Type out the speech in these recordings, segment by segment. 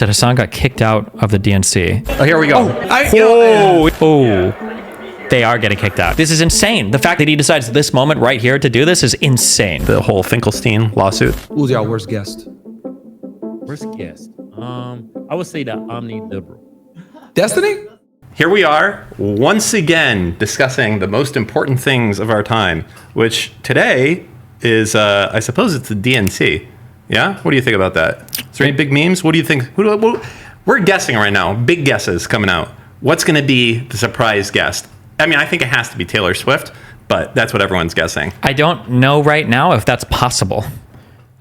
that Hasan got kicked out of the DNC. Oh, here we go. They are getting kicked out. This is insane. The fact that he decides this moment right here to do this is insane. The whole Finkelstein lawsuit. Who's y'all worst guest? Worst guest. I would say the omni-liberal. Destiny? Here we are, once again, discussing the most important things of our time, which today is, I suppose it's the DNC. Yeah? What do you think about that? Is there any big memes? What do you think? We're guessing right now. Big guesses coming out. What's going to be the surprise guest? I mean, I think it has to be Taylor Swift, but that's what everyone's guessing. I don't know right now if that's possible.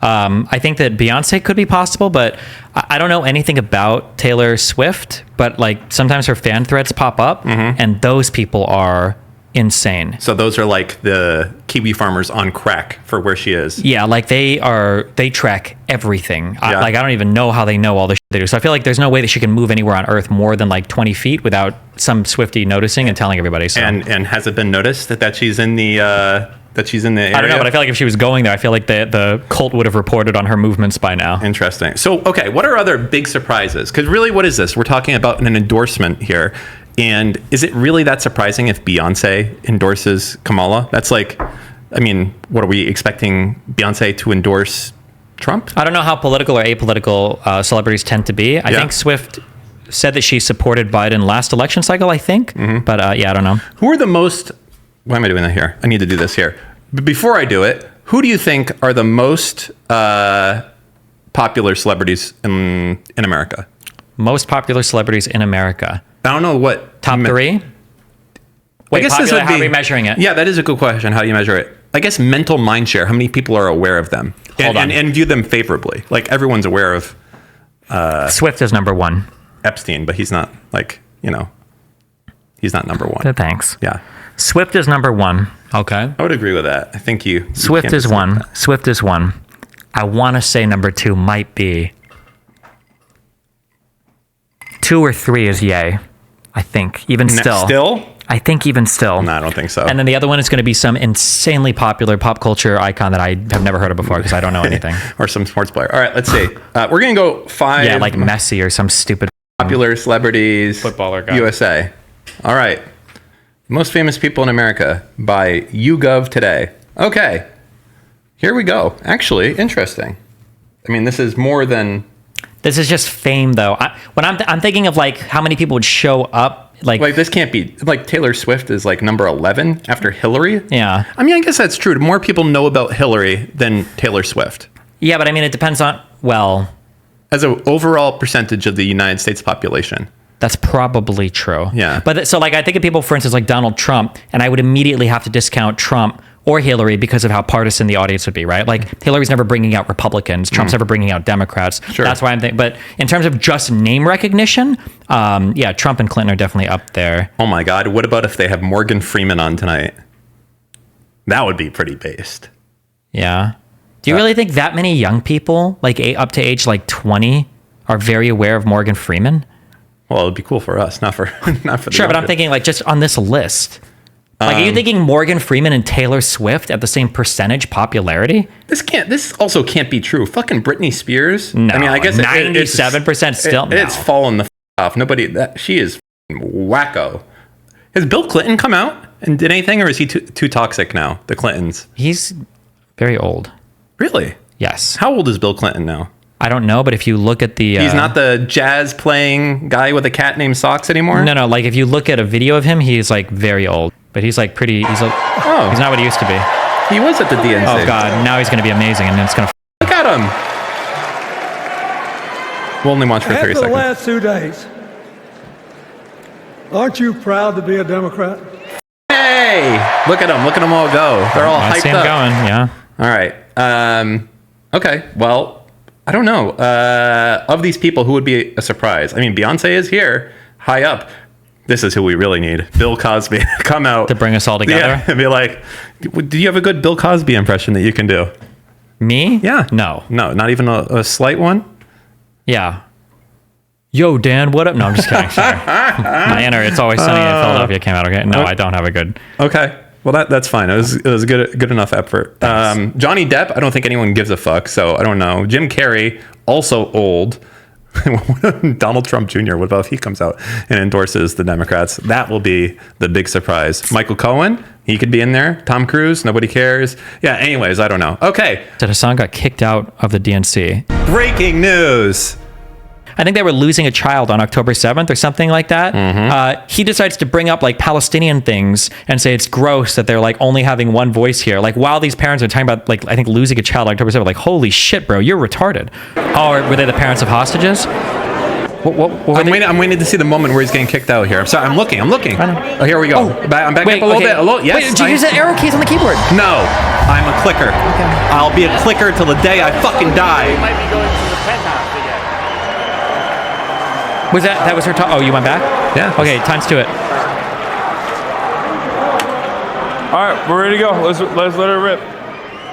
I think that Beyonce could be possible, but I don't know anything about Taylor Swift, but like sometimes her fan threads pop up and those people are insane. So those are like the Kiwi farmers on crack for where she is. Yeah, like they track everything. Yeah. I don't even know how they know all the shit they do. So I feel like there's no way that she can move anywhere on Earth more than like 20 feet without some Swiftie noticing and telling everybody. So. And has it been noticed that she's in the area? I don't know, but I feel like if she was going there, I feel like the cult would have reported on her movements by now. Interesting. So, okay, what are other big surprises? Because really, what is this? We're talking about an endorsement here. And is it really that surprising if Beyonce endorses Kamala? That's like, I mean, what are we expecting Beyonce to endorse Trump? I don't know how political or apolitical celebrities tend to be. I think Swift said that she supported Biden last election cycle, I think. But I don't know. Who are the most... Why am I doing that here? I need to do this here. But before I do it, who do you think are the most popular celebrities in America? Most popular celebrities in America. I don't know what... Top three? Wait, popular, how are we measuring it? Yeah, that is a good question. How do you measure it? I guess mental mind share. How many people are aware of them? And view them favorably? Like, everyone's aware of... Swift is number one. Epstein, but he's not, like, he's not number one. Thanks. Yeah. Swift is number one. Okay. I would agree with that. I think you Swift is one. Swift is one. I want to say number two might be... 2 or 3 is Ye. I think. Even still. Still? I think even still. No, I don't think so. And then the other one is going to be some insanely popular pop culture icon that I have never heard of before because I don't know anything. Or some sports player. All right, let's see. We're going to go 5. Yeah, like Messi or some stupid... Popular celebrities. Footballer guy. USA. All right. Most famous people in America by YouGov today. Okay. Here we go. Actually, interesting. I mean, this is more than... This is just fame, though. When I'm thinking of like how many people would show up, like this can't be like Taylor Swift is like number 11 after Hillary. Yeah. I mean, I guess that's true. More people know about Hillary than Taylor Swift. Yeah, but I mean, it depends on as an overall percentage of the United States population. That's probably true. Yeah. But so like I think of people, for instance, like Donald Trump, and I would immediately have to discount Trump or Hillary because of how partisan the audience would be, right? Like Hillary's never bringing out Republicans. Trump's never bringing out Democrats. Sure. That's why I'm thinking. But in terms of just name recognition, Trump and Clinton are definitely up there. Oh my God. What about if they have Morgan Freeman on tonight? That would be pretty based. Yeah. Do you really think that many young people, like up to age like 20, are very aware of Morgan Freeman? Well, it'd be cool for us, not for the Sure, but I'm thinking like just on this list. Like, are you thinking Morgan Freeman and Taylor Swift at the same percentage popularity? This also can't be true. Fucking Britney Spears. No, I mean, I guess 97% still. It's fallen the off. She is wacko. Has Bill Clinton come out and did anything, or is he too toxic now? The Clintons. He's very old. Really? Yes. How old is Bill Clinton now? I don't know, but if you look at the... He's not the jazz playing guy with a cat named Socks anymore? No, like if you look at a video of him, he's like very old. But he's like pretty... He's not what he used to be. He was at the DNC. Oh God, now he's going to be amazing and it's going to... Look at him! We'll only watch for 30 seconds. After the last 2 days, aren't you proud to be a Democrat? Hey! Look at them all go. They're all hyped up. I see him going, yeah. All right. Okay, well... I don't know. Of these people, who would be a surprise? I mean, Beyonce is here, high up. This is who we really need. Bill Cosby. Come out. To bring us all together? Yeah, and be like, do you have a good Bill Cosby impression that you can do? Me? Yeah. No, not even a slight one? Yeah. Yo, Dan, what up? No, I'm just kidding. Sorry. My inner It's Always Sunny in Philadelphia came out, okay? No, I don't have a good... Okay. Well, that's fine. It was good enough effort. Johnny Depp, I don't think anyone gives a fuck, so I don't know. Jim Carrey, also old. Donald Trump Jr., what about if he comes out and endorses the Democrats? That will be the big surprise. Michael Cohen, he could be in there. Tom Cruise, nobody cares. Yeah, anyways, I don't know. Okay. That Hasan got kicked out of the DNC. Breaking news. I think they were losing a child on October 7th or something like that. He decides to bring up like Palestinian things and say it's gross that they're like only having one voice here. Like while these parents are talking about like, I think losing a child on October 7th, like, holy shit, bro, you're retarded. Oh, were they the parents of hostages? What I'm waiting to see the moment where he's getting kicked out here. I'm sorry, I'm looking. Oh, here we go. I'm back up a little bit. Yes. Wait, did you use the arrow keys on the keyboard? No, I'm a clicker. Okay. I'll be a clicker till the day I fucking die. We might be going to the penthouse again. Was that was her talk? Oh, you went back? Yeah. Okay, times to it. All right, we're ready to go. Let's let her rip.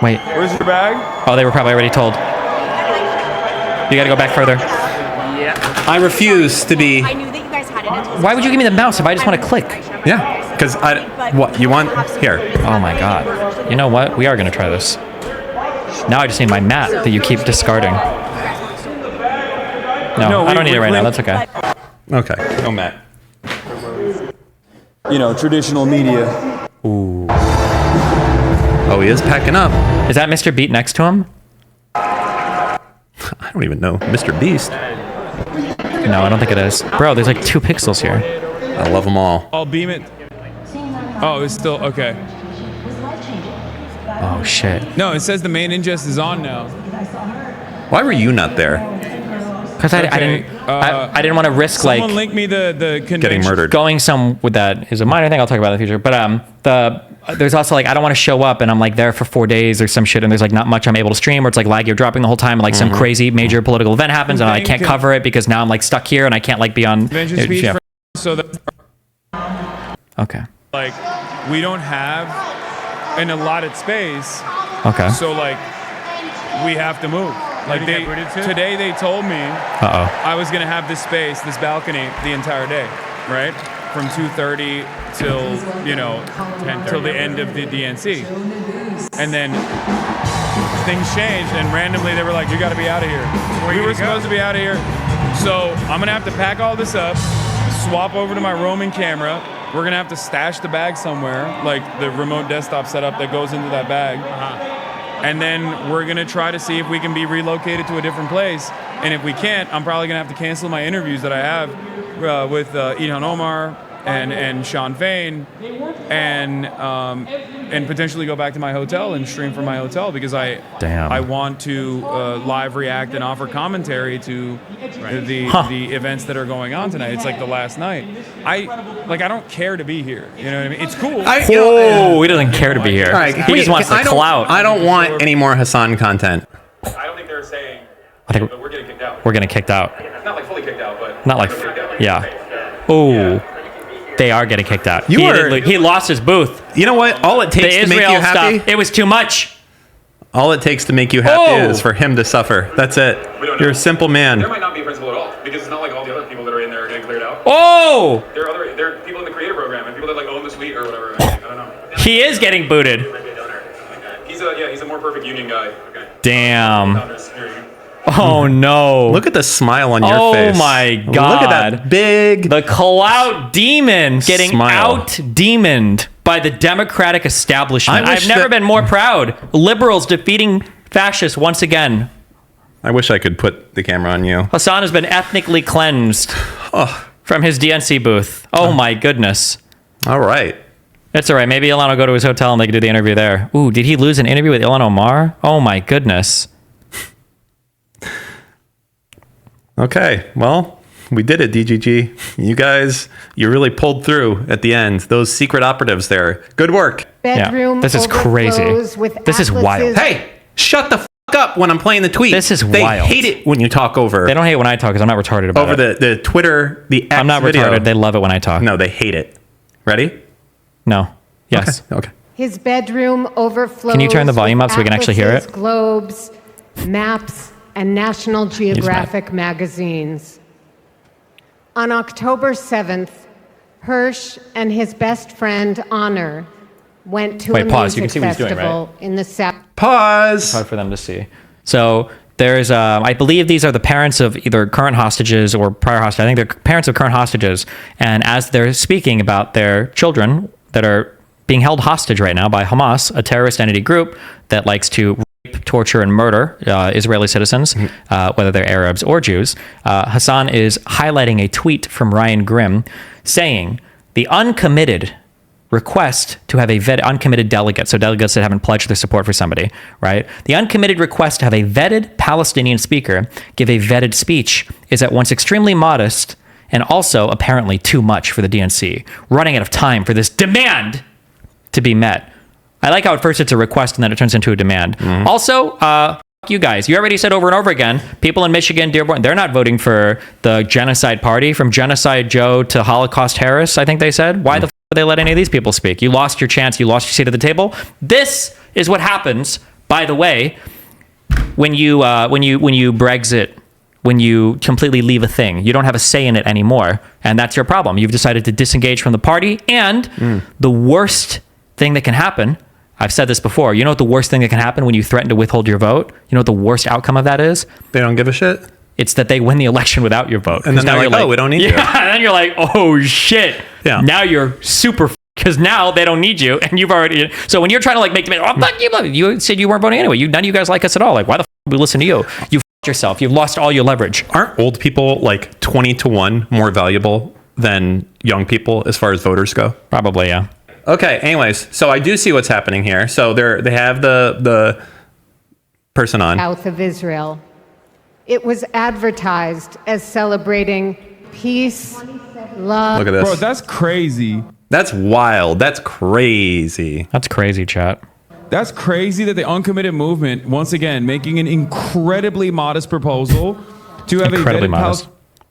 Wait. Where's your bag? Oh, they were probably already told. You got to go back further. I refuse to be. I knew that you guys had it. Why would you give me the mouse if I just want to click? Yeah, because what you want here? Oh my god. You know what? We are going to try this. Now I just need my mat that you keep discarding. No, I don't need it right now. That's okay. Okay, go Matt. You know, traditional media. Ooh. Oh, he is packing up. Is that Mr. Beat next to him? I don't even know. Mr. Beast. No, I don't think it is. Bro, there's like 2 pixels here. I love them all. I'll beam it. Oh, it's still okay. Oh shit. No, it says the main ingest is on now. Why were you not there? Because I didn't want to risk Someone like link me the convention. Getting murdered. going some with that is a minor thing I'll talk about in the future. But there's also like I don't want to show up and I'm like there for 4 days or some shit and there's like not much I'm able to stream or it's like laggy or dropping the whole time and like some crazy major political event happens and I can't cover it because now I'm like stuck here and I can't like be on. Convention speech Yeah. so that Okay. like we don't have an allotted space. Okay. So like we have to move. Like today they told me I was gonna have this space, this balcony, the entire day, right? From 2:30 till 10:30 till the end of the DNC, and then things changed, and randomly they were like, "You got to be out of here." We were supposed to be out of here, so I'm gonna have to pack all this up, swap over to my roaming camera. We're gonna have to stash the bag somewhere, like the remote desktop setup that goes into that bag. And then we're going to try to see if we can be relocated to a different place. And if we can't, I'm probably going to have to cancel my interviews that I have with Ilhan Omar and Sean Fain and potentially go back to my hotel and stream from my hotel because I want to live react and offer commentary to the events that are going on tonight. It's like the last night. I don't care to be here. You know what I mean? It's cool. He doesn't care to be here. Right, he just wants the clout. I don't want any more Hasan content. I don't think they're saying, but we're getting kicked out. We're getting kicked out. Not like fully kicked out, but Not like, yeah. Oh, they are getting kicked out. He lost his booth. You know what? All it takes to make you happy. It was too much. All it takes to make you happy is for him to suffer. That's it. You're a simple man. there might not be a principal at all because it's not like all the other people that are in there are getting cleared out. Oh, There are people in the creator program and people that like own the suite or whatever. I don't know. he is getting booted. He's a more perfect union guy. Okay. Damn. Here you go. Oh no. Look at the smile on your face. Oh my God. Look at that big. The clout demon getting Smile. out-demoned by the Democratic establishment. I wish I've never that- been more proud. Liberals defeating fascists once again. I wish I could put the camera on you. Hasan has been ethnically cleansed from his DNC booth. Oh my goodness. All right. It's all right. Maybe Ilhan will go to his hotel and they can do the interview there. Ooh, did he lose an interview with Ilhan Omar? Oh my goodness. Okay. Well, we did it, DGG. You really pulled through at the end. Those secret operatives there. Good work. Bedroom This is crazy. overflows with This is wild. atlases. Hey, shut the up when I'm playing the tweet. This is they wild. hate it when you talk over. They don't hate it when I talk because I'm not retarded about over it. the Twitter, the X I'm not video. retarded. They love it when I talk. No, they hate it. Ready? No. Yes. Okay. His bedroom overflows. Can you turn the volume with up so we can actually hear atlases, it? Globes, maps, and National Geographic magazines. On October 7th, Hirsch and his best friend Honor went to Wait, a pause. You music can see what he's doing, festival in the South. Pause. Hard for them to see. So There's, I believe these are the parents of either current hostages or prior hostages. I think they're parents of current hostages. And as they're speaking about their children that are being held hostage right now by Hamas, a terrorist entity group that likes to rape, torture, and murder Israeli citizens, whether they're Arabs or Jews, Hasan is highlighting a tweet from Ryan Grimm saying, the uncommitted request to have a uncommitted delegate, so delegates that haven't pledged their support for somebody, right? The uncommitted request to have a vetted Palestinian speaker give a vetted speech is at once extremely modest and also apparently too much for the DNC, running out of time for this demand to be met. I like how at first it's a request and then it turns into a demand. Also, you guys, you already said over and over again, people in Michigan, Dearborn, they're not voting for the genocide party, from Genocide Joe to Holocaust Harris, I think they said. Why the they let any of these people speak? You lost your chance. You lost your seat at the table. This is what happens, by the way, when you Brexit, when you completely leave a thing. You don't have a say in it anymore, and that's your problem. You've decided to disengage from the party, and the worst thing that can happen, I've said this before, you know what the worst thing that can happen when you threaten to withhold your vote? You know what the worst outcome of that is? They don't give a shit. It's that they win the election without your vote. And then they're like, oh, we don't need you. Yeah, and then you're like, oh, shit. Yeah. Now you're super, because now they don't need you, and you've already, so when you're trying to like make them, oh, fuck you, you said you weren't voting anyway. None of you guys like us at all. Like, why the fuck would we listen to you? You f***ed yourself. You've lost all your leverage. Aren't old people like 20-1 more valuable than young people as far as voters go? Probably, yeah. Okay, anyways, so I do see what's happening here. So they have the person on. South of Israel. It was advertised as celebrating peace, love. Look at this. Bro, that's crazy. That's wild. That's crazy. That's crazy, chat. That's crazy that the uncommitted movement, once again, making an incredibly modest proposal to have Incredibly a vetted modest.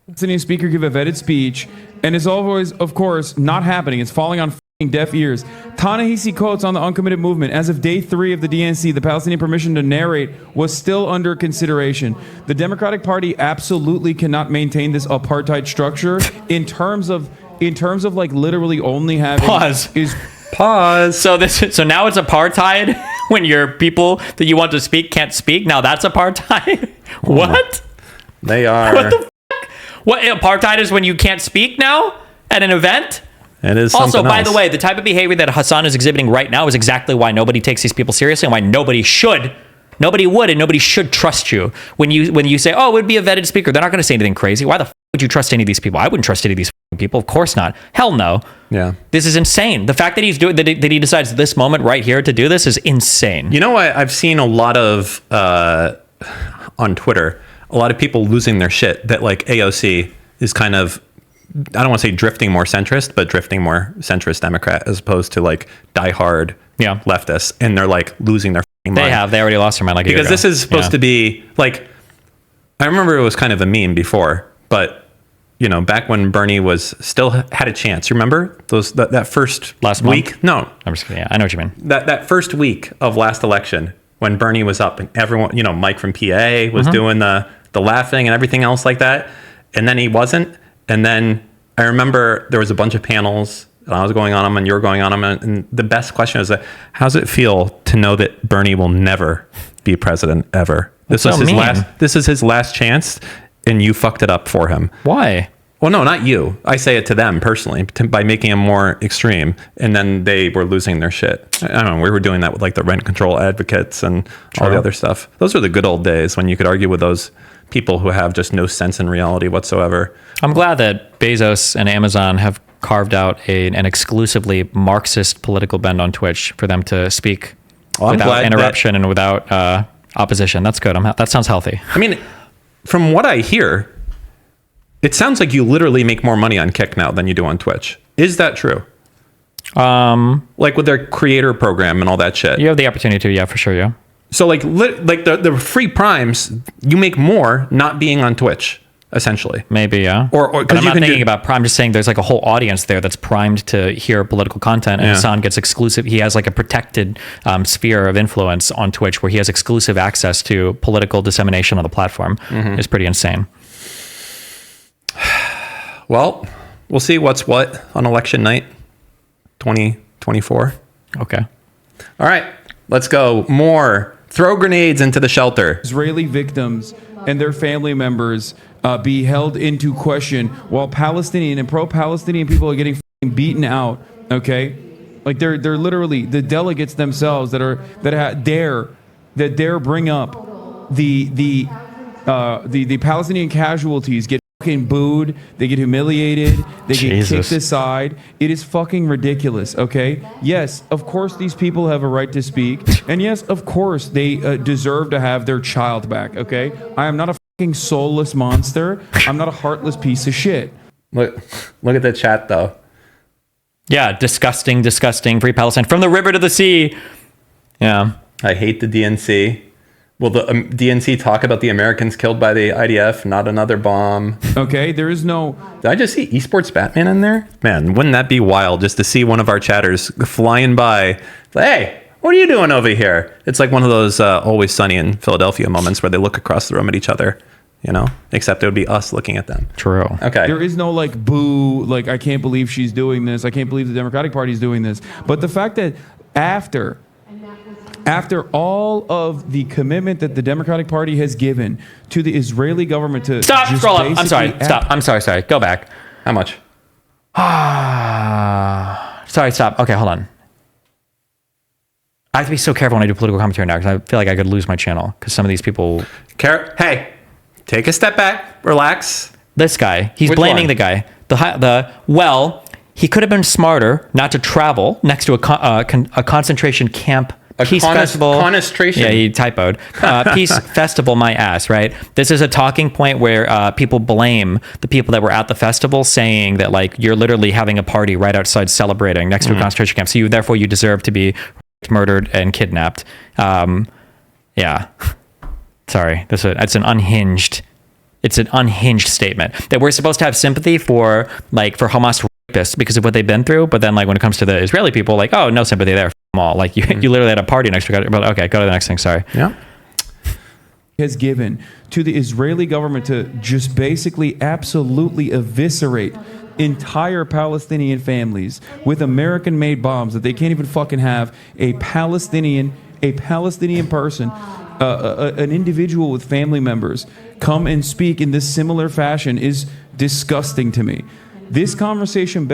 Palestinian speaker give a vetted speech, and it's always, of course, not happening. It's falling on deaf ears. Ta-Nehisi quotes on the uncommitted movement. As of day 3 of the DNC, the Palestinian permission to narrate was still under consideration. The Democratic Party absolutely cannot maintain this apartheid structure in terms of like literally only having Pause. So now it's apartheid when your people that you want to speak can't speak. Now that's apartheid. What? They are. What the fuck? What apartheid is when you can't speak now at an event? It is Also, something by else. the way, the type of behavior that Hasan is exhibiting right now is exactly why nobody takes these people seriously and why nobody would and nobody should trust you. When you say, oh, it would be a vetted speaker, they're not going to say anything crazy. Why the would you trust any of these people? I wouldn't trust any of these people. Of course not. Hell no. Yeah. This is insane. The fact that that he decides this moment right here to do this is insane. You know what? I've seen a lot of on Twitter, a lot of people losing their shit that like AOC is kind of, I don't want to say drifting more centrist, but drifting more centrist Democrat as opposed to like diehard leftists. And they're like losing their mind. They already lost their mind like a year because ago. this is supposed to be like, I remember it was kind of a meme before, but you know, back when Bernie was still had a chance, you remember that first last week? Month? No, I'm just kidding. Yeah, I know what you mean. That first week of last election when Bernie was up and everyone, you know, Mike from PA was doing the laughing and everything else like that. And then he wasn't. And then I remember there was a bunch of panels and I was going on them and you were going on them. And the best question was, how does it feel to know that Bernie will never be president ever? This is his last chance and you fucked it up for him. Why? Well, no, not you. I say it to them personally by making him more extreme. And then they were losing their shit. I don't know. We were doing that with like the rent control advocates and all the other stuff. Those were the good old days when you could argue with those people who have just no sense in reality whatsoever. I'm glad that Bezos and Amazon have carved out an exclusively Marxist political bend on Twitch for them to speak without interruption and without opposition. That's good. That sounds healthy. I mean, from what I hear, it sounds like you literally make more money on Kick now than you do on Twitch. Is that true? Like with their creator program and all that shit. You have the opportunity to, yeah, for sure, yeah. So like the free primes, you make more not being on Twitch, essentially. Maybe, yeah. Or I'm not thinking about prime. I'm just saying there's like a whole audience there that's primed to hear political content, and Hasan gets exclusive. He has like a protected sphere of influence on Twitch where he has exclusive access to political dissemination on the platform. It's pretty insane. Well, we'll see what's what on election night 2024. Okay. All right, let's go. More throw grenades into the shelter. Israeli victims and their family members be held into question while Palestinian and pro-Palestinian people are getting beaten out. Okay, like they're literally the delegates themselves that dare bring up the Palestinian casualties get fucking booed, they get humiliated, they get kicked aside. It is fucking ridiculous. Okay, yes, of course these people have a right to speak, and yes, of course they deserve to have their child back. Okay, I am not a fucking soulless monster. I'm not a heartless piece of shit. Look at the chat though. Yeah, disgusting, free Palestine from the river to the sea. Yeah, I hate the DNC. Will the DNC talk about the Americans killed by the IDF, not another bomb? Okay, there is no... Did I just see Esports Batman in there? Man, wouldn't that be wild just to see one of our chatters flying by? Hey, what are you doing over here? It's like one of those Always Sunny in Philadelphia moments where they look across the room at each other, you know? Except it would be us looking at them. True. Okay. There is no like boo, like I can't believe she's doing this. I can't believe the Democratic Party is doing this. But the fact that after all of the commitment that the Democratic Party has given to the Israeli government to stop, just scroll up. I'm sorry. basically Stop. I'm sorry. Go back. How much? Sorry, stop. Okay, hold on. I have to be so careful when I do political commentary now because I feel like I could lose my channel because some of these people... Hey, take a step back. Relax. This guy, he's Which blaming one? the guy. He could have been smarter not to travel next to a concentration camp. Peace festival. Conestration. Yeah, he typoed. Peace festival, my ass, right? This is a talking point where people blame the people that were at the festival, saying that like you're literally having a party right outside celebrating next to a concentration camp. So you deserve to be murdered and kidnapped. Yeah. Sorry. It's an unhinged statement that we're supposed to have sympathy for Hamas rapists because of what they've been through. But then like when it comes to the Israeli people, like, oh, no sympathy there. All like you literally had a party next to it. But okay, go to the next thing. Sorry. Yeah. has given to the Israeli government to just basically absolutely eviscerate entire Palestinian families with American-made bombs that they can't even fucking have a Palestinian person, an individual with family members come and speak in this similar fashion is disgusting to me. This conversation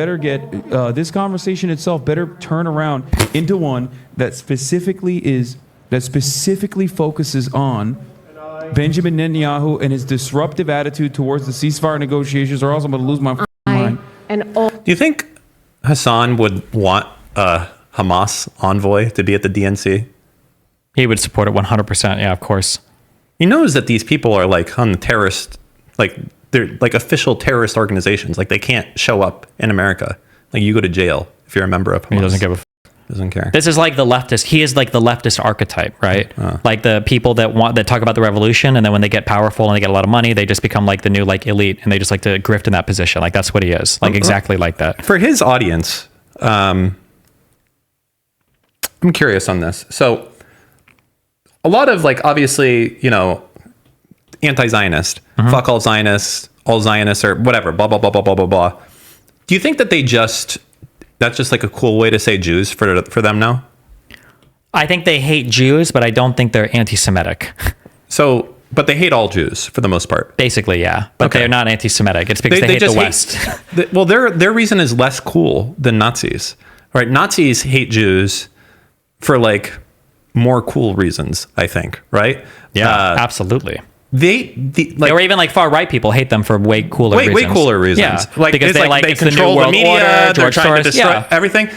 itself better turn around into one that specifically focuses on Benjamin Netanyahu and his disruptive attitude towards the ceasefire negotiations, or else I'm going to lose my mind. Do you think Hasan would want a Hamas envoy to be at the DNC? He would support it 100%. Yeah, of course. He knows that these people are like on the terrorist, like they're like official terrorist organizations. Like they can't show up in America. Like you go to jail if you're a member of Hamas. He doesn't give a doesn't care. This is like the leftist. He is like the leftist archetype, right? Like the people that talk about the revolution, and then when they get powerful and they get a lot of money, they just become like the new like elite, and they just like to grift in that position. Like that's what he is. Like exactly like that. For his audience, I'm curious on this. So a lot of like obviously, you know, anti-Zionist, fuck all Zionists, or whatever, blah blah blah blah blah blah blah. Do you think that that's just like a cool way to say Jews for them now? I think they hate Jews, but I don't think they're anti-Semitic. So, but they hate all Jews for the most part. Basically, yeah. But they're not anti-Semitic. It's because they hate the West. Well, their reason is less cool than Nazis, right? Nazis hate Jews for like more cool reasons, I think, right? Yeah, absolutely. Or even like far right people hate them for way cooler reasons. Way cooler reasons. Yeah, like because they control the media. They're trying to destroy everything.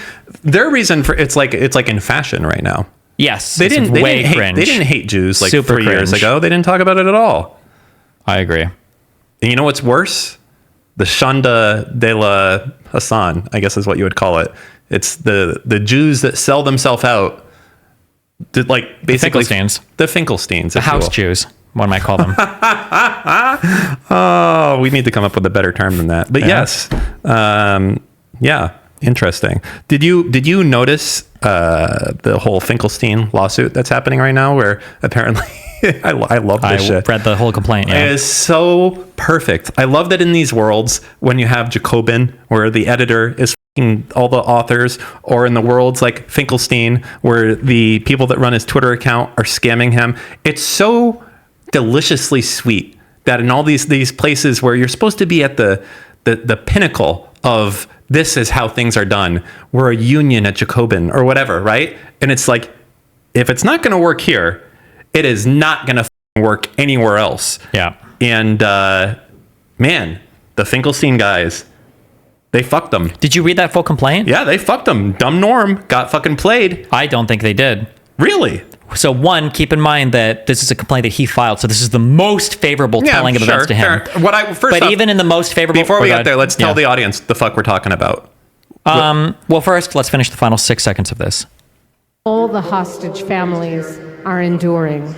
Their reason for it's like in fashion right now. Yes, they didn't hate Jews like Super 3 years ago. They didn't talk about it at all. I agree. And you know what's worse? The Shanda de la Hasan, I guess is what you would call it. It's the Jews that sell themselves out. Like basically the Finkelsteins, the house Jews. One might call them. Oh, we need to come up with a better term than that. But yes, yeah, interesting. Did you notice the whole Finkelstein lawsuit that's happening right now? Where apparently, I love this shit. I read the whole complaint. Yeah. It is so perfect. I love that in these worlds when you have Jacobin, where the editor is all the authors, or in the worlds like Finkelstein, where the people that run his Twitter account are scamming him. It's so deliciously sweet that in all these places where you're supposed to be at the pinnacle of this is how things are done, we're a union at Jacobin or whatever, right? And it's like, if it's not going to work here, it is not going to work anywhere else. Yeah. And man, the Finkelstein guys, they fucked them. Did you read that full complaint? Yeah, they fucked them. Dumb Norm got fucking played. I don't think they did. Really? So one, keep in mind that this is a complaint that he filed. So this is the most favorable telling of events to him. Fair. But even in the most favorable... Before we get there, let's tell the audience the fuck we're talking about. Well, first, let's finish the final 6 seconds of this. All the hostage families are enduring.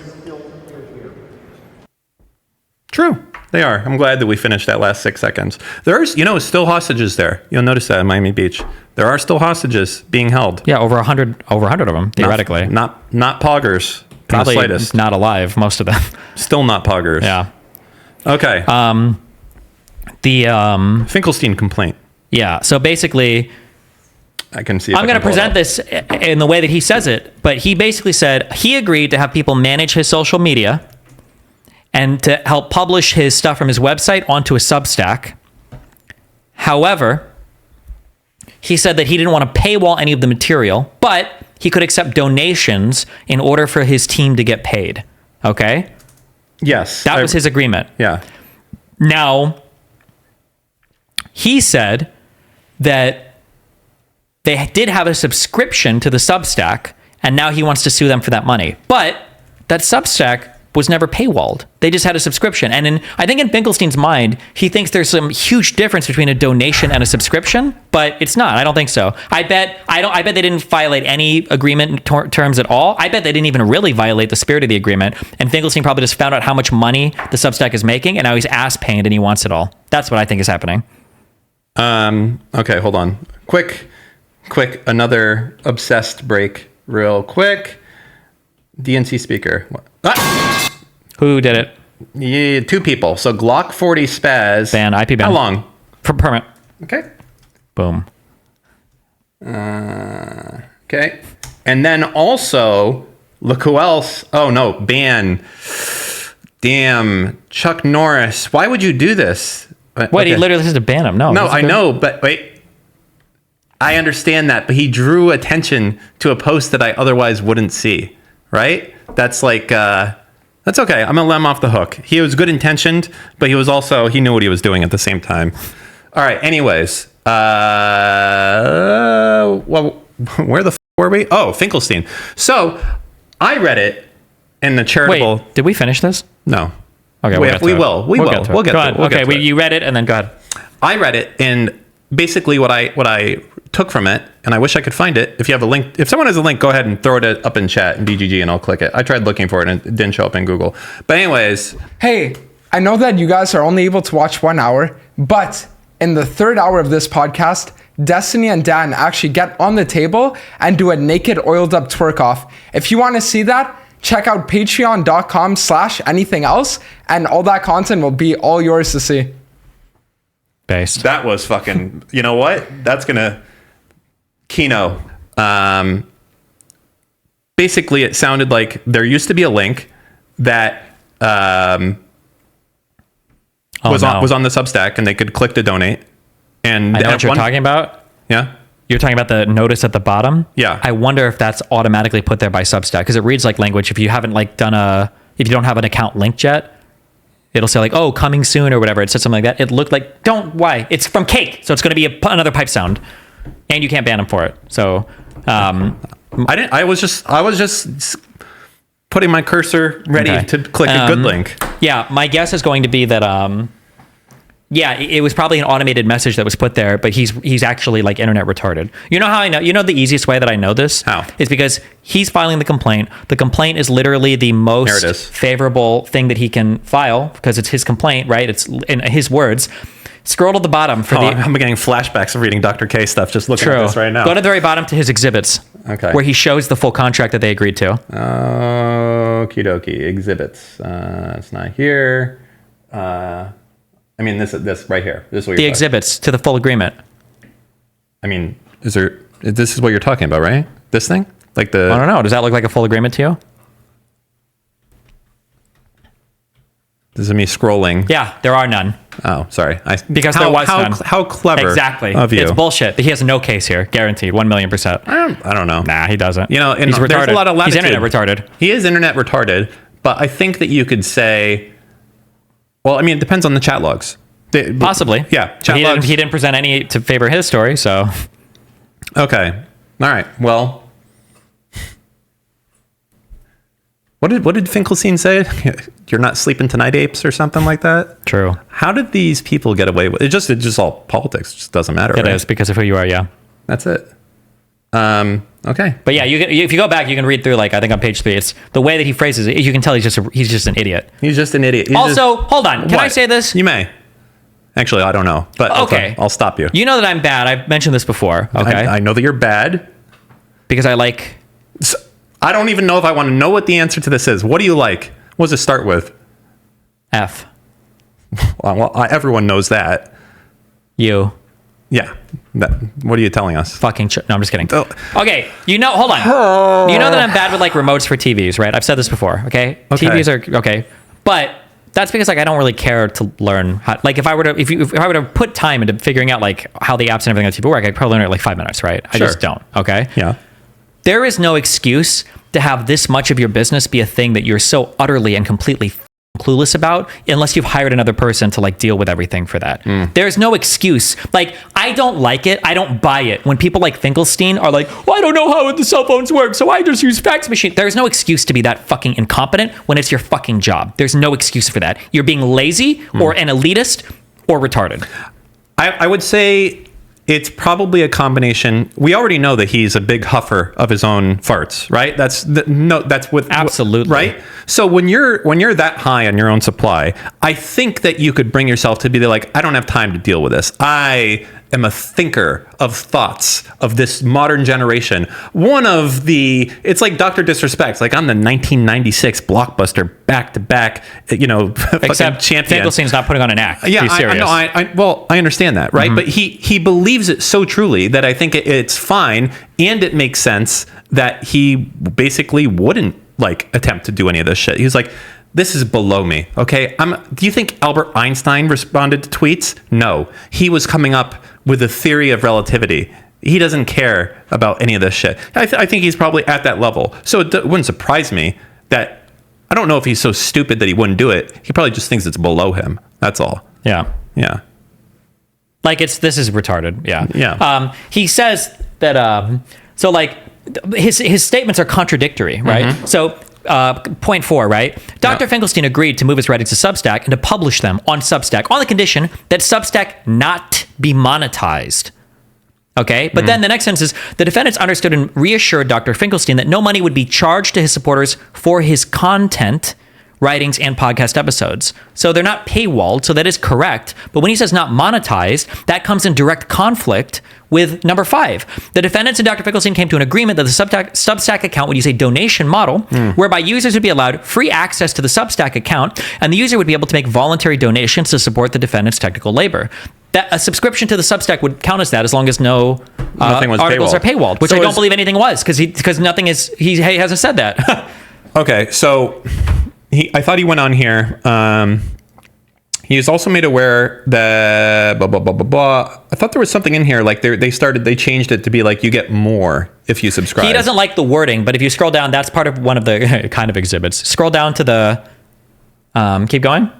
True. They are. I'm glad that we finished that last 6 seconds. There's, still hostages there. You'll notice that in Miami Beach. There are still hostages being held. Yeah, over 100 of them, theoretically. Not poggers. Probably in the slightest. not alive, most of them. Still not poggers. Yeah. Okay. The Finkelstein complaint. Yeah. So basically, I can see. I'm going to present this in the way that he says it, but he basically said he agreed to have people manage his social media and to help publish his stuff from his website onto a Substack. However, he said that he didn't want to paywall any of the material, but he could accept donations in order for his team to get paid. Okay? Yes. That was his agreement. Yeah. Now, he said that they did have a subscription to the Substack, and now he wants to sue them for that money. But that Substack was never paywalled. They just had a subscription. And I think in Finkelstein's mind, he thinks there's some huge difference between a donation and a subscription, but it's not. I don't think so. I bet they didn't violate any agreement terms at all. I bet they didn't even really violate the spirit of the agreement. And Finkelstein probably just found out how much money the Substack is making, and now he's ass pained and he wants it all. That's what I think is happening. Okay, hold on. Quick, another obsessed break real quick. DNC speaker. Who did it? Yeah, 2 people. So Glock 40 spaz. Ban, IP ban. How long? Permit. Okay. Boom. Okay. And then also, look who else. Oh, no. Ban. Damn. Chuck Norris. Why would you do this? Wait, okay. he literally has to ban him. No, I know, but wait. I understand that, but he drew attention to a post that I otherwise wouldn't see. Right? That's like, that's okay. I'm going to let him off the hook. He was good intentioned, but he knew what he was doing at the same time. All right. Anyways, well, where the were we? Oh, Finkelstein. So I read it in the charitable. Wait, did we finish this? No. Okay. We will. We'll get to it. Okay. You read it and then go ahead. I read it, and basically what I took from it, and I wish I could find it. If you have a link, if someone has a link, go ahead and throw it up in chat in BGG and I'll click it. I tried looking for it and it didn't show up in Google. But anyways. Hey, I know that you guys are only able to watch 1 hour, but in the 3rd hour of this podcast, Destiny and Dan actually get on the table and do a naked oiled up twerk off. If you want to see that, check out patreon.com/anything else, and all that content will be all yours to see. Based. That was fucking, you know what? That's going to Kino. Basically, it sounded like there used to be a link that was on the Substack, and they could click to donate. And I know what you're talking about. Yeah. You're talking about the notice at the bottom. Yeah. I wonder if that's automatically put there by Substack, because it reads like language. If you haven't if you don't have an account linked yet, it'll say like, oh, coming soon or whatever. It said something like that. It looked like, why? It's from Cake. So it's going to be another pipe sound. And you can't ban him for it. So I was just putting my cursor ready to click a good link. Yeah, my guess is going to be that it was probably an automated message that was put there, but he's actually like internet retarded. You know how I know? You know the easiest way that I know this? How? Is because he's filing the complaint. The complaint is literally the most favorable thing that he can file because it's his complaint, right? It's in his words. Scroll to the bottom I'm getting flashbacks of reading Dr. K stuff just looking at this right now. Go to the very bottom to his exhibits. Okay. Where he shows the full contract that they agreed to. Okie dokie. Exhibits. It's not here. I mean, this right here. This is what the exhibits to the full agreement. I mean, this is what you're talking about, right? This thing? Like the... I don't know. Does that look like a full agreement to you? This is me scrolling. Yeah, there are none. Oh, sorry. Because there was none. How clever exactly. of you. It's bullshit. He has no case here. Guaranteed. 1,000,000%. I don't know. Nah, he doesn't. You know, and he's retarded. There's a lot of latitude. He's internet retarded. He is internet retarded, but I think that you could say... Well, I mean, it depends on the chat logs. Possibly. Yeah. Chat logs. He didn't present any to favor his story, so... Okay. All right. Well... What did Finkelstein say? You're not sleeping tonight, apes, or something like that? True. How did these people get away with it? It's just all politics. It just doesn't matter. It is because of who you are, yeah. That's it. Okay. But yeah, if you go back, you can read through, like, I think on page 3, it's the way that he phrases it, you can tell he's just an idiot. He's just an idiot. Hold on. Can I say this? You may. Actually, I don't know. But okay. I'll stop you. You know that I'm bad. I've mentioned this before. Okay. I know that you're bad. Because I like... I don't even know if I want to know what the answer to this is. What do you like? What does it start with? F. Well, everyone knows that. You. Yeah. What are you telling us? Fucking no, I'm just kidding. Oh. Okay, hold on. You know that I'm bad with, like, remotes for TVs, right? I've said this before, okay? TVs are, okay. But that's because, like, I don't really care to learn how, like, if I were to put time into figuring out, like, how the apps and everything on TV work, I'd probably learn it in, like, 5 minutes, right? I just don't, okay? Yeah. There is no excuse to have this much of your business be a thing that you're so utterly and completely clueless about unless you've hired another person to, like, deal with everything for that. There's no excuse. Like, I don't like it. I don't buy it. When people like Finkelstein are like, well, I don't know how the cell phones work, so I just use fax machine. There's no excuse to be that fucking incompetent when it's your fucking job. There's no excuse for that. You're being lazy or an elitist or retarded. I would say it's probably a combination. We already know that he's a big huffer of his own farts, right? That's with absolutely right. So when you're that high on your own supply, I think that you could bring yourself to be like, I don't have time to deal with this. I am a thinker of thoughts of this modern generation. It's like Dr. Disrespect. Like, I'm the 1996 blockbuster back-to-back, except champion. Finkelstein's not putting on an act. Yeah, He's serious. I understand that, right? But he believes it so truly that I think it's fine, and it makes sense that he basically wouldn't, like, attempt to do any of this shit. He's like, this is below me, okay? Do you think Albert Einstein responded to tweets? No. He was coming up with a theory of relativity. He doesn't care about any of this shit. I think he's probably at that level. So it wouldn't surprise me that... I don't know if he's so stupid that he wouldn't do it. He probably just thinks it's below him. That's all. Yeah. Yeah. Like, this is retarded. Yeah. Yeah. He says that... so, like, his statements are contradictory, right? So... point 4, right? Dr. Finkelstein agreed to move his writings to Substack and to publish them on Substack on the condition that Substack not be monetized. Okay? But then the next sentence is, the defendants understood and reassured Dr. Finkelstein that no money would be charged to his supporters for his content, writings, and podcast episodes. So they're not paywalled, so that is correct. But when he says not monetized, that comes in direct conflict with number 5. The defendants and Dr. Finkelstein came to an agreement that the Substack account would use a donation model whereby users would be allowed free access to the Substack account, and the user would be able to make voluntary donations to support the defendant's technical labor. That a subscription to the Substack would count as that as long as no articles are paywalled, which I don't believe anything was, because nothing is. He hasn't said that. Okay, so I thought he went on here. He is also made aware that blah blah blah blah blah. I thought there was something in here like they changed it to be like you get more if you subscribe. He doesn't like the wording, but if you scroll down, that's part of one of the kind of exhibits. Scroll down to the keep going.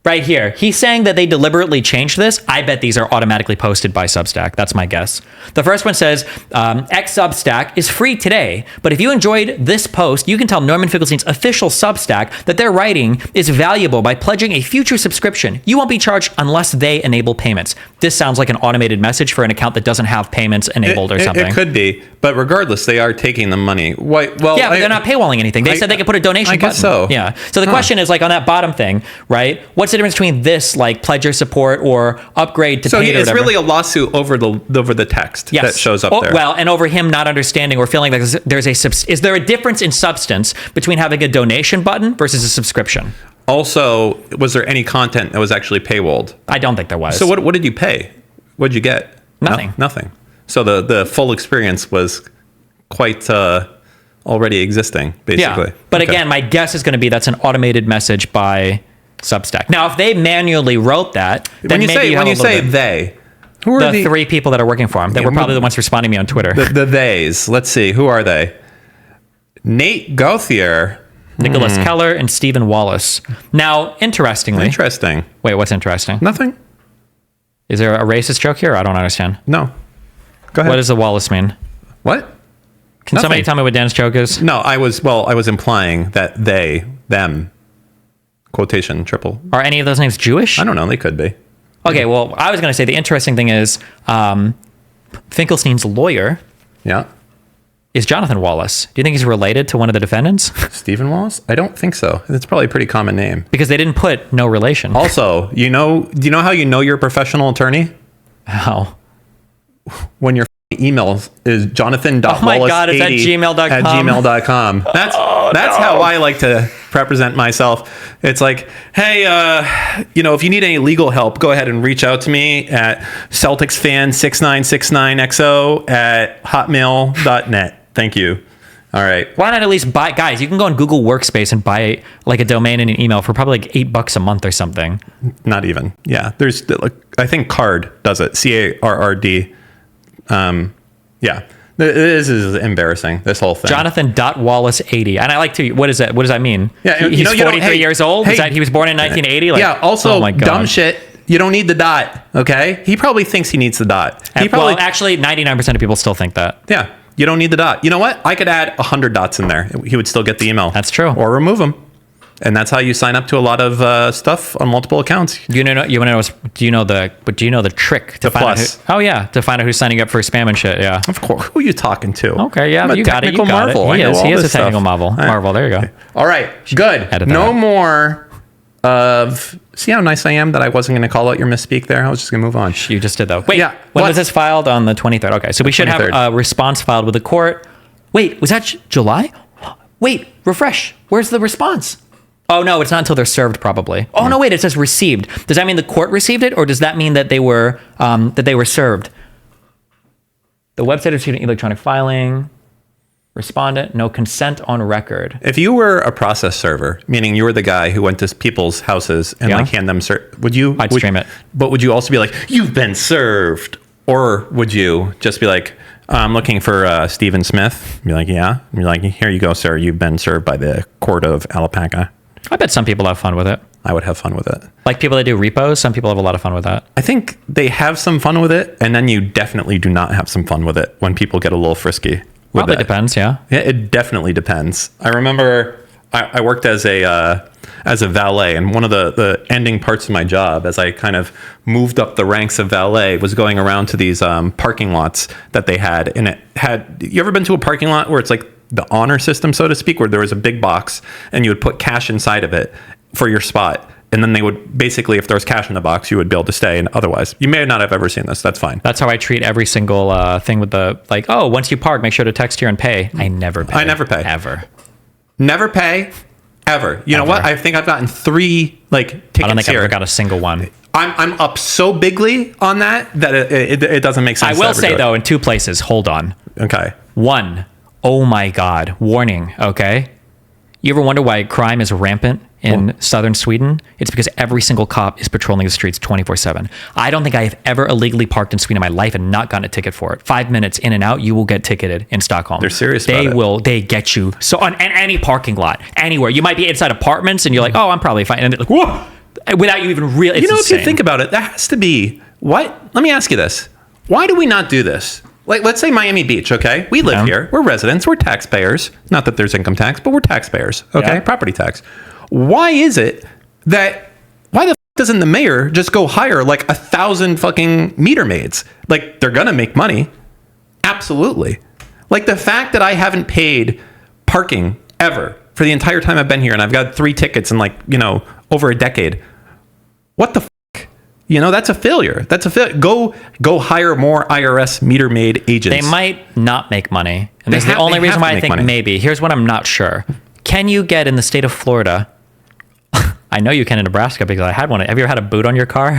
Right here, he's saying that they deliberately changed this. I bet these are automatically posted by Substack. That's my guess. The first one says, X Substack is free today, but if you enjoyed this post, you can tell Norman Finkelstein's official Substack that their writing is valuable by pledging a future subscription. You won't be charged unless they enable payments. This sounds like an automated message for an account that doesn't have payments enabled or something. It could be, but regardless, they are taking the money. Well, yeah, but they're not paywalling anything. They said they could put a donation button. I guess so. Yeah. So the question is, like, on that bottom thing, right? What's the difference between this, like, pledge your support or upgrade to paid or whatever? So it's really a lawsuit over the text that shows up there. Well, and over him not understanding or feeling like is there a difference in substance between having a donation button versus a subscription? Also, was there any content that was actually paywalled? I don't think there was. So what did you pay? What did you get? Nothing. Nothing. So the full experience was quite already existing, basically. Yeah. But again, my guess is going to be that's an automated message by Substack. Now, if they manually wrote that, then when you say they, who are the three people that are working for him? They were probably the ones responding to me on Twitter. The theys. Let's see. Who are they? Nate Gauthier, Nicholas Keller, and Stephen Wallace. Now, interestingly. Interesting. Wait, what's interesting? Nothing. Is there a racist joke here? I don't understand. No. Go ahead. What does the Wallace mean? What? Can somebody tell me what Dan's joke is? No, I was implying that they, them, quotation triple. Are any of those names Jewish? I don't know. They could be. Okay, well, I was going to say the interesting thing is Finkelstein's lawyer is Jonathan Wallace. Do you think he's related to one of the defendants? Stephen Wallace? I don't think so. It's probably a pretty common name. Because they didn't put no relation. Also, do you know how you know you're a professional attorney? How? When your email is jonathan.wallace80 oh my God, it's at gmail.com. That's how I like to represent myself. It's like, hey, if you need any legal help, go ahead and reach out to me at celticsfan6969xo at hotmail.net. Thank you. All right. Why not at least buy, guys, you can go on Google Workspace and buy like a domain and an email for probably like $8 a month or something. Not even. Yeah. There's, I think Card does it. CARRD. Yeah. This is embarrassing, this whole thing. Jonathan.Wallace80. And I like to, what is that? What does that mean? Yeah, he's 43 years old? Is that he was born in 1980? Like, yeah, also, oh my God. Dumb shit. You don't need the dot, okay? He probably thinks he needs the dot. Well, actually, 99% of people still think that. Yeah, you don't need the dot. You know what? I could add 100 dots in there. He would still get the email. That's true. Or remove them. And that's how you sign up to a lot of stuff on multiple accounts. Do you know the trick to find out to find out who's signing up for spam and shit? Yeah. Of course. Who are you talking to? Okay, yeah, I'm you got it. You got marvel. it. He is a technical marvel. Marvel. There you go. All right. Good. No more of... See how nice I am that I wasn't going to call out your misspeak there? I was just going to move on. You just did that. Wait, when was this filed? On the 23rd. Okay, so we should have a response filed with the court. Wait, was that July? Wait, refresh. Where's the response? Oh, no, it's not until they're served, probably. Oh, no, wait, it says received. Does that mean the court received it, or does that mean that they were served? The website of student electronic filing, respondent, no consent on record. If you were a process server, meaning you were the guy who went to people's houses and hand them, would you? I'd stream it. But would you also be like, you've been served? Or would you just be like, I'm looking for Stephen Smith? Be like, yeah. And you're like, here you go, sir. You've been served by the court of Alapaca. I bet some people have fun with it. I would have fun with it. Like people that do repos, some people have a lot of fun with that. I think they have some fun with it, and then you definitely do not have some fun with it when people get a little frisky. Probably depends, yeah. Yeah, it definitely depends. I remember I worked as a valet, and one of the ending parts of my job, as I kind of moved up the ranks of valet, was going around to these parking lots that they had. And it had, you ever been to a parking lot where it's like the honor system, so to speak, where there was a big box and you would put cash inside of it for your spot? And then they would basically, if there was cash in the box, you would be able to stay. And otherwise, you may not have ever seen this. That's fine. That's how I treat every single thing with the, like, oh, once you park, make sure to text here and pay. I never pay. I never pay. Ever. Never pay. Ever. You know what? I think I've gotten 3 tickets I don't think here. I've ever got a single one. I'm up so bigly on that it doesn't make sense. I will say, though, in 2 places. Hold on. Okay. 1, oh my God. Warning, okay? You ever wonder why crime is rampant in southern Sweden? It's because every single cop is patrolling the streets 24/7. I don't think I have ever illegally parked in Sweden in my life and not gotten a ticket for it. 5 minutes in and out, you will get ticketed in Stockholm. They're serious about it. They get you. So on any parking lot, anywhere. You might be inside apartments and you're like, oh, I'm probably fine. And they're like, whoa! Without you even realizing. If you think about it, that has to be, what? Let me ask you this. Why do we not do this? Like, let's say Miami Beach, okay? We live here. We're residents. We're taxpayers. Not that there's income tax, but we're taxpayers, okay? Yeah. Property tax. Why is it that, why the doesn't the mayor just go hire like 1,000 fucking meter maids? Like, they're gonna make money. Absolutely. Like, the fact that I haven't paid parking ever for the entire time I've been here, and I've got 3 tickets in over a decade. What the that's a failure. That's a failure. Go hire more IRS meter maid agents. They might not make money. And that's the only reason why I think maybe. Here's what I'm not sure. Can you get in the state of Florida? I know you can in Nebraska because I had one. Have you ever had a boot on your car?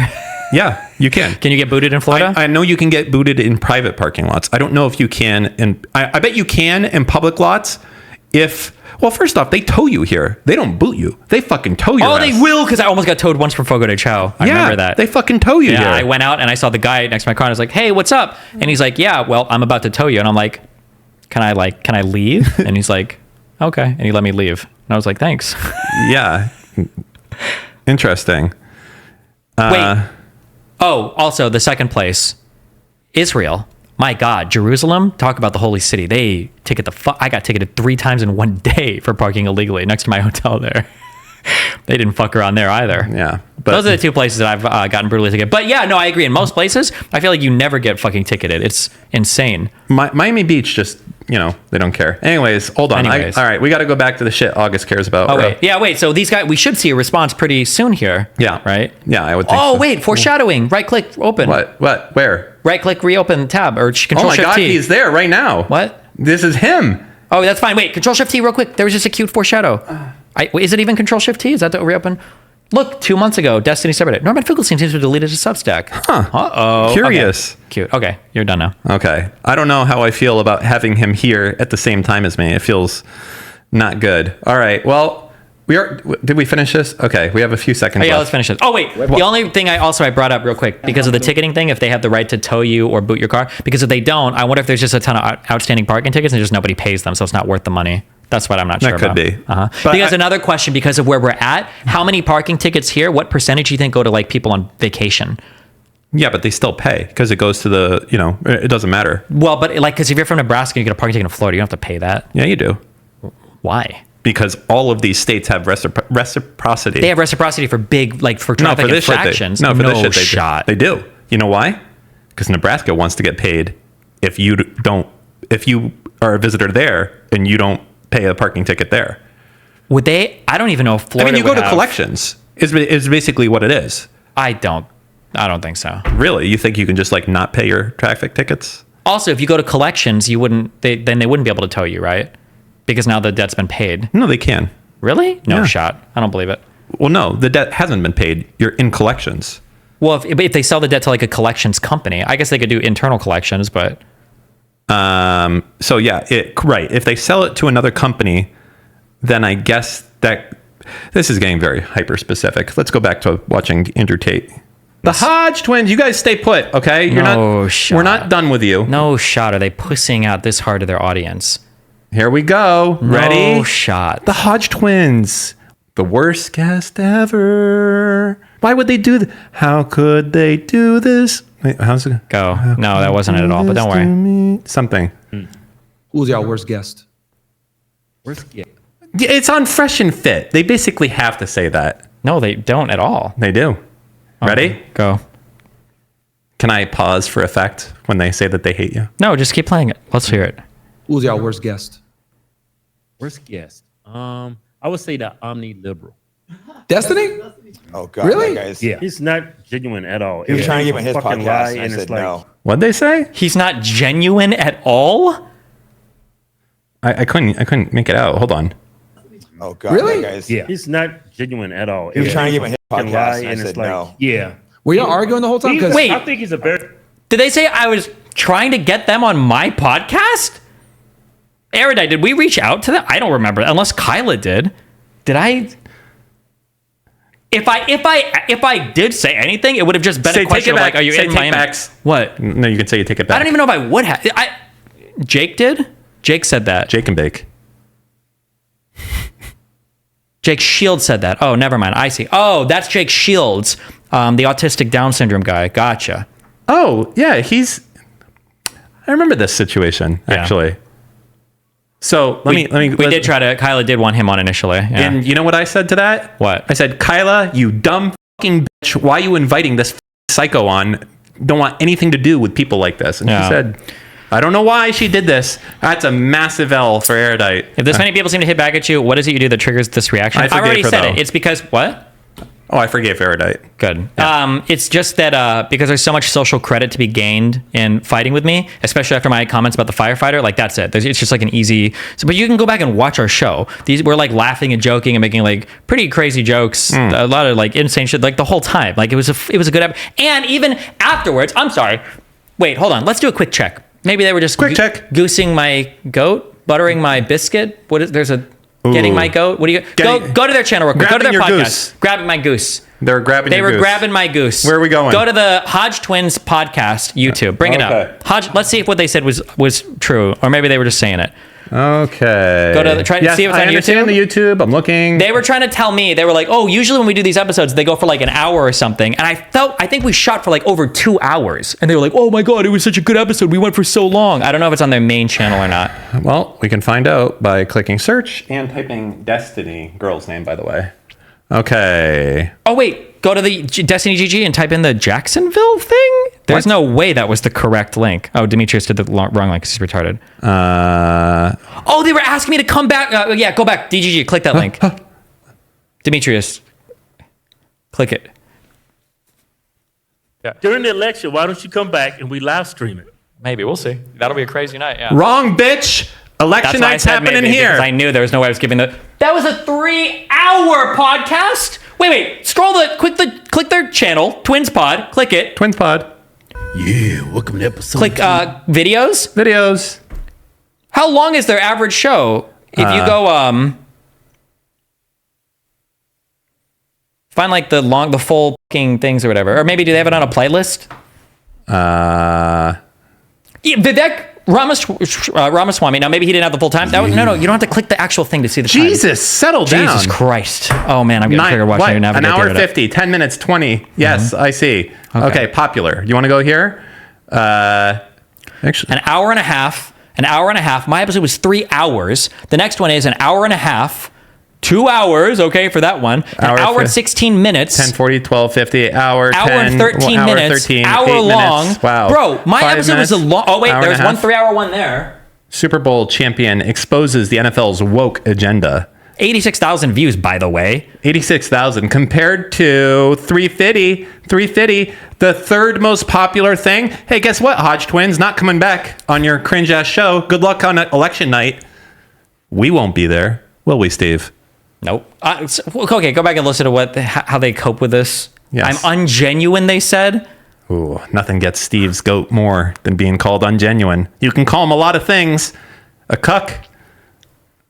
Yeah, you can. Can you get booted in Florida? I know you can get booted in private parking lots. I don't know if you can. I bet you can in public lots well, first off, they tow you here. They don't boot you. They fucking tow you. Oh, they will, because I almost got towed once from Fogo de Chao. I remember that. They fucking tow you here. I went out and I saw the guy next to my car and I was like, hey, what's up? And he's like, yeah, well, I'm about to tow you. And I'm like, can I leave? And he's like, okay. And he let me leave. And I was like, thanks. Yeah. Interesting. Wait. Oh, also the second place, Israel. My God, Jerusalem. Talk about the holy city. They ticket I got ticketed 3 times in one day for parking illegally next to my hotel there. They didn't fuck around there either. Yeah. But those are the 2 places that I've gotten brutally ticketed. But yeah, no, I agree. In most places, I feel like you never get fucking ticketed. It's insane. Miami Beach just, they don't care. Anyways, hold on. All right, we got to go back to the shit August cares about. Oh, wait. Yeah, wait. So these guys, we should see a response pretty soon here. Yeah. Right? Yeah, I would think so. Oh, wait. Foreshadowing. Right click, open. What? Where? Right click, reopen tab, or Control Oh my Shift God, T. he's there right now. What? This is him. Oh, that's fine. Wait, Control Shift T real quick. There was just a cute foreshadow. Is it even Control Shift T? Is that the reopen? Look, 2 months ago, Destiny subreddit. Norman Finkelstein seems to have deleted his Substack. Huh. Uh-oh. Curious. Okay. Cute. Okay, you're done now. Okay. I don't know how I feel about having him here at the same time as me. It feels not good. All right. Well, did we finish this? Okay. We have a few seconds Yeah, left. let's finish this. Oh, wait. The only thing I brought up real quick, because of the ticketing thing, if they have the right to tow you or boot your car, because if they don't, I wonder if there's just a ton of outstanding parking tickets and just nobody pays them, so it's not worth the money. That's what I'm not sure about. That could be. Because another question, because of where we're at, how many parking tickets here, what percentage do you think go to like people on vacation? Yeah, but they still pay because it goes to the, it doesn't matter. Well, but like, because if you're from Nebraska and you get a parking ticket in Florida, you don't have to pay that. Yeah, you do. Why? Because all of these states have reciprocity. They have reciprocity for big, like for traffic infractions. For this shit, shot. They do. You know why? Because Nebraska wants to get paid if you are a visitor there and you don't pay a parking ticket there. Would they? I don't even know if Florida you go to collections is basically what it is. I don't think so. Really? You think you can just like not pay your traffic tickets? Also, if you go to collections, they wouldn't be able to tow you, right? Because now the debt's been paid. No, they can. Really? No shot. I don't believe it. Well, no, the debt hasn't been paid. You're in collections. Well, if they sell the debt to like a collections company, I guess they could do internal collections, but so yeah, right. If they sell it to another company, then I guess that this is getting very hyper specific. Let's go back to watching Andrew Tate. The Hodgetwins, you guys stay put, okay? We're not done with you. No shot are they pussing out this hard to their audience. Here we go. Ready? No shot. The Hodgetwins, the worst guest ever. Why would they do that? How could they do this? Wait, how's it go? No, that wasn't it at all, but don't worry. Something. Who's y'all worst guest? Worst guest. It's on Fresh and Fit. They basically have to say that. No, they don't at all. They do. Ready? Go. Can I pause for effect when they say that they hate you? No, just keep playing it. Let's hear it. Who's y'all worst guest? Worst guest. I would say the omni-liberal. Destiny? Oh God! Really? Yeah. He's not genuine at all. He was trying to get me his fucking podcast, and I and said it's like, no. What'd they say? He's not genuine at all? I couldn't make it out. Hold on. Oh God! Really? Guys. Yeah. He's not genuine at all. He was trying to get me his fucking podcast, and I and said it's like, no. yeah. Were y'all arguing the whole time? Wait. I think he's a very. Did they say I was trying to get them on my podcast? Erudite, did we reach out to them? I don't remember, unless Kyla did. Did I? If I did say anything, it would have just been a question of like, are you in Miami? Backs. What? No, you can say you take it back. I don't even know if I would have. Jake did? Jake said that. Jake and Bake. Jake Shields said that. Oh, never mind. I see. Oh, that's Jake Shields, the autistic Down syndrome guy. Gotcha. Oh, yeah, I remember this situation, actually. So let me. Did try to. Kyla did want him on initially. Yeah. And you know what I said to that? What? I said, Kyla, you dumb fucking bitch. Why are you inviting this psycho on? Don't want anything to do with people like this. And she said, I don't know why she did this. That's a massive L for Erudite. If this many people seem to hit back at you, what is it you do that triggers this reaction? I already her, said though. it. It's because what? Oh, I forgave Erudite. Good. It's just that because there's so much social credit to be gained in fighting with me, especially after my comments about the firefighter. Like that's it. It's just like an easy. So, but you can go back and watch our show. We're like laughing and joking and making like pretty crazy jokes. A lot of like insane shit. Like the whole time. Like it was a good. And even afterwards, I'm sorry. Wait, hold on. Let's do a quick check. Maybe they were just quick check. Goosing my goat, buttering my biscuit. What is? There's a. Getting my goat. What do you go to their channel real quick? Go to their podcast. Goose. Grabbing my goose. They were grabbing my goose. Where are we going? Go to the Hodgetwins podcast YouTube. Bring it up. Let's see if what they said was true, or maybe they were just saying it. Okay. Go to try to see if it's on YouTube. The YouTube. I'm looking. They were trying to tell me, they were like, oh, usually when we do these episodes, they go for like an hour or something. And I think we shot for like over 2 hours. And they were like, oh my God, it was such a good episode. We went for so long. I don't know if it's on their main channel or not. Well, we can find out by clicking search and typing Destiny. Girl's name, by the way. Okay. Oh, wait. Go to the Destiny GG and type in the Jacksonville thing? There's no way that was the correct link. Oh, Demetrius did the wrong link because he's retarded. Oh, they were asking me to come back. Yeah, go back. DGG, click that link. Demetrius, click it. Yeah. During the election, why don't you come back and we live stream it? Maybe. We'll see. That'll be a crazy night, yeah. Wrong, bitch. Election night's happening here. I knew there was no way I was giving the... That was a 3-hour podcast? Wait. Click their channel, Twins Pod. Click it. Twins Pod. Yeah, welcome to episode. Click videos. How long is their average show? If you go find like the full fucking things or whatever, or maybe do they have it on a playlist? Yeah, Vivek Ramaswamy. Now maybe he didn't have the full time. No, you don't have to click the actual thing to see the time. Jesus, settle down. Jesus Christ. Oh man, I'm getting triggered watching you navigate. An hour 50, 10 minutes, 20. Yes, I see. Okay, popular. You want to go here? Actually, an hour and a half. My episode was 3 hours. The next one is an hour and a half. 2 hours, okay, for that one. An hour and 16 minutes. 10, 40, 12, 50, hour 10, and 13 minutes. 13, hour 8 long. Minutes. Wow. Bro, my episode was a long... Oh, wait, there's one 3-hour one there. Super Bowl champion exposes the NFL's woke agenda. 86,000 views, by the way. 86,000 compared to 350, the third most popular thing. Hey, guess what, Hodgetwins? Not coming back on your cringe-ass show. Good luck on election night. We won't be there, will we, Steve? Nope. Okay, go back and listen to how they cope with this. Yes. I'm ungenuine, they said. Ooh, nothing gets Steve's goat more than being called ungenuine. You can call him a lot of things. A cuck.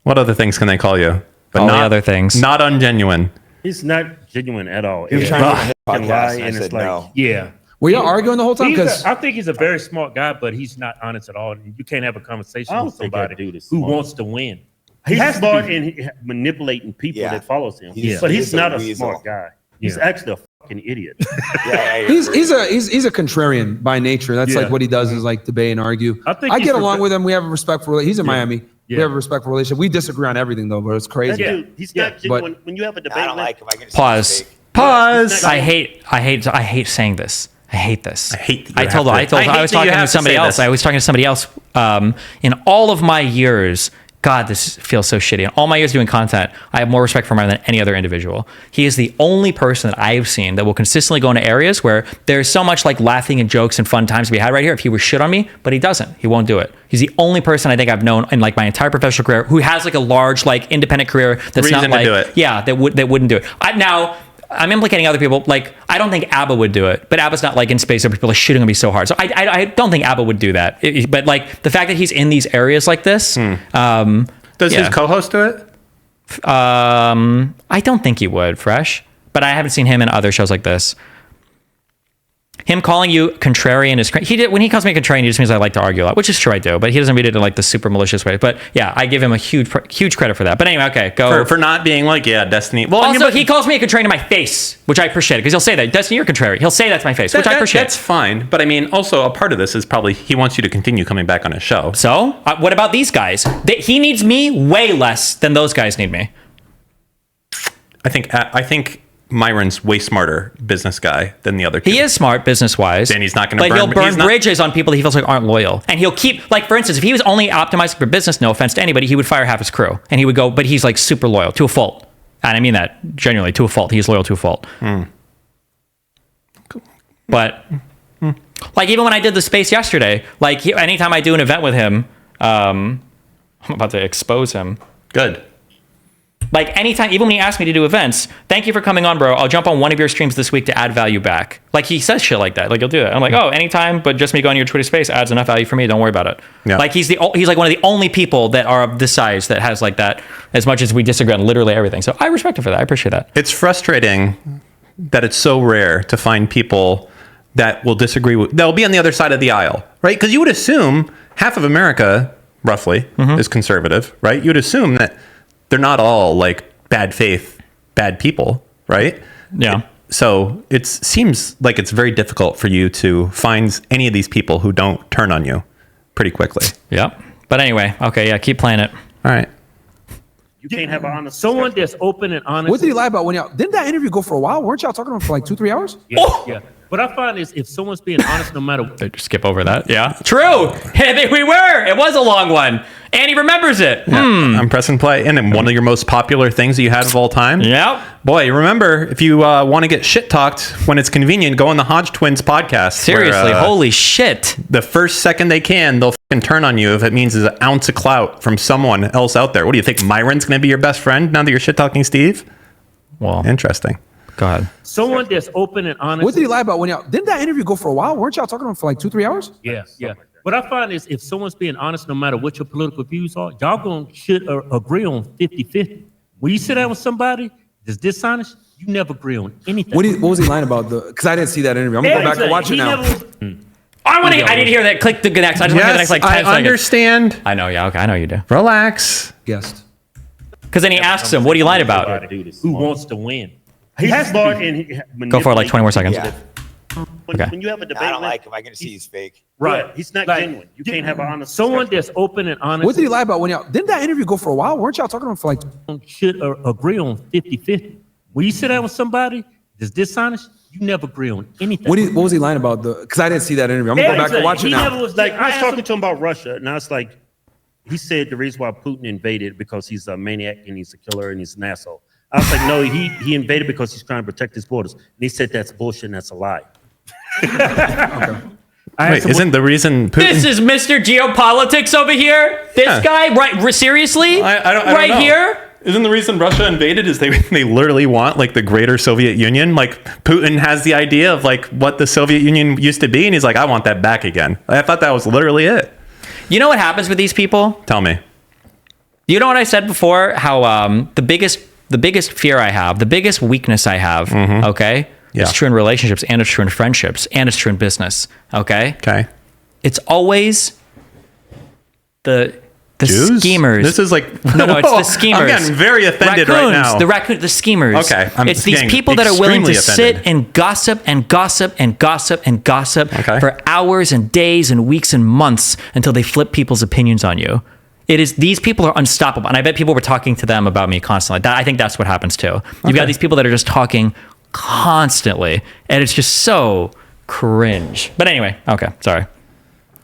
What other things can they call you? But all the other things. Not ungenuine. He's not genuine at all. He was trying to hit a podcast and I said no. Yeah. Were y'all arguing the whole time? I think he's a very smart guy, but he's not honest at all. You can't have a conversation with somebody who wants to win. He's smart in manipulating people that follows him. But he's not a smart guy. He's actually a fucking idiot. He's a contrarian by nature. That's like what he does is like debate and argue. I get along with him. We have a respectful relationship. He's in Miami. We have a respectful relationship. We disagree on everything though, but it's crazy. Dude, he's not genuine. When you have a debate, I don't like him. I get Pause. I hate saying this. I hate this. I was talking to somebody else. I was talking to somebody else. In all of my years, God, this feels so shitty. In all my years doing content, I have more respect for him than any other individual. He is the only person that I have seen that will consistently go into areas where there's so much like laughing and jokes and fun times to be had right here. If he was shit on me, but he doesn't. He won't do it. He's the only person I think I've known in like my entire professional career who has like a large like independent career that's not like that wouldn't do it. I'm implicating other people. Like, I don't think ABBA would do it, but ABBA's not like in space where people are shooting on me so hard. So I don't think ABBA would do that. But like the fact that he's in these areas like this. Does his co-host do it? I don't think he would, Fresh. But I haven't seen him in other shows like this. Him calling you contrarian is when he calls me contrarian, he just means I like to argue a lot, which is true, I do. But he doesn't read it in like the super malicious way. But yeah, I give him a huge credit for that. But anyway, okay, go for not being like Destiny. Well, also he calls me a contrarian to my face, which I appreciate because he'll say that Destiny, you're contrary. He'll say that's my face, which I appreciate. That's fine. But I mean, also a part of this is probably he wants you to continue coming back on his show. So what about these guys? He needs me way less than those guys need me. I think Myron's way smarter business guy than the other two. He is smart business-wise. And he's not going to But he'll burn bridges on people that he feels like aren't loyal. And he'll keep, like, for instance, if he was only optimizing for business, no offense to anybody, he would fire half his crew. And he would go, but he's, like, super loyal to a fault. And I mean that genuinely, to a fault. He's loyal to a fault. But like even when I did the space yesterday, like anytime I do an event with him, I'm about to expose him. Good. Like anytime, even when he asks me to do events, thank you for coming on, bro. I'll jump on one of your streams this week to add value back. Like he says shit like that. Like he'll do it. I'm like, oh, anytime, but just me going to your Twitter space adds enough value for me. Don't worry about it. Yeah. Like he's like one of the only people that are of this size that has like that, as much as we disagree on literally everything. So I respect him for that. I appreciate that. It's frustrating that it's so rare to find people that will disagree with, they'll be on the other side of the aisle, right? Because you would assume half of America, roughly, is conservative, right? You would assume that they're not all like bad faith, bad people, right? Yeah. So it seems like it's very difficult for you to find any of these people who don't turn on you pretty quickly. Yep. But anyway, okay, yeah, keep playing it. All right. You can't have an honest. Someone that's open and honest. What did he lie about when y'all? Didn't that interview go for a while? Weren't y'all talking to him for like 2-3 hours? Yeah. Yeah. What I find is if someone's being honest, no matter what. They just skip over that. Yeah. True. Hey, we were. It was a long one. And he remembers it. Yeah. I'm pressing play. And then one of your most popular things that you had of all time. Yep. Boy, remember, if you want to get shit talked when it's convenient, go on the Hodgetwins podcast. Seriously, holy shit. The first second they can, they'll fucking turn on you if it means there's an ounce of clout from someone else out there. What do you think? Myron's going to be your best friend now that you're shit talking Steve? Well, interesting. Go ahead. Someone that's open and honest. What did he lie about when y'all? Didn't that interview go for a while? Weren't y'all talking to him for like 2-3 hours? Yeah. Yeah. What I find is if someone's being honest, no matter what your political views are, y'all should agree on 50-50. When you sit down with somebody that's dishonest, you never agree on anything. What was he lying about? Because I didn't see that interview. I'm going to go back and watch it now. I didn't hear that. Click the next. I just want to hear the next like 10 seconds. I understand. I know. Yeah. Okay. I know you do. Relax. Guessed. Because then he asks him, what are you lying about? Who wants to win? He's smart and go for like 20 more seconds. Yeah. When you have a debate, I don't like him. I can see he's fake. Right. He's not genuine. You can't have an honest. Someone that's open and honest. What did he lie about when y'all? Didn't that interview go for a while? Weren't y'all talking to him for like? Should agree on 50-50. When you sit down with somebody that's dishonest, you never agree on anything. What was he lying about? Because I didn't see that interview. I'm going to go back and watch it now. He never was like, I was talking to him about Russia, and I was like, he said the reason why Putin invaded because he's a maniac and he's a killer and he's an asshole. I was like, no, he invaded because he's trying to protect his borders. And he said that's bullshit and that's a lie. Okay. Wait, isn't the reason Putin... This is Mr. Geopolitics over here? This guy? Right? Seriously? I don't right know. Here? Isn't the reason Russia invaded is they literally want like the greater Soviet Union? Like Putin has the idea of like what the Soviet Union used to be, and he's like, I want that back again. I thought that was literally it. You know what happens with these people? Tell me. You know what I said before? How the biggest fear I have, the biggest weakness I have, okay? Yeah. It's true in relationships, and it's true in friendships, and it's true in business, okay? Okay. It's always the Jews? Schemers. This is like no, it's the schemers. I'm getting very offended raccoons, right now. The schemers. Okay, it's these people that are willing to sit and gossip and gossip and gossip and gossip for hours and days and weeks and months until they flip people's opinions on you. These people are unstoppable, and I bet people were talking to them about me constantly. I think that's what happens too. You've got these people that are just talking constantly, and it's just so cringe. But anyway, okay, sorry.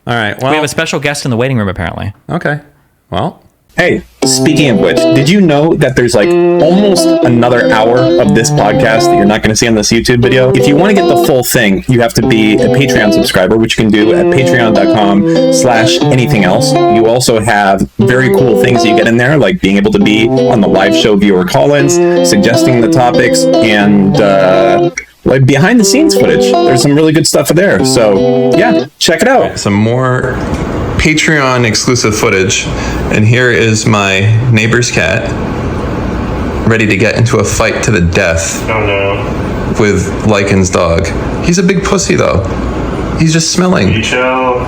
All right, well, we have a special guest in the waiting room apparently. Okay, well. Hey, speaking of which, did you know that there's like almost another hour of this podcast that you're not going to see on this YouTube video? If you want to get the full thing, you have to be a Patreon subscriber, which you can do at patreon.com/anything else. You also have very cool things that you get in there, like being able to be on the live show viewer call-ins, suggesting the topics, and like behind the scenes footage. There's some really good stuff there. So yeah, check it out. Some more Patreon exclusive footage, and here is my neighbor's cat ready to get into a fight to the death with Lycan's dog. He's a big pussy though. He's just smelling. You chill.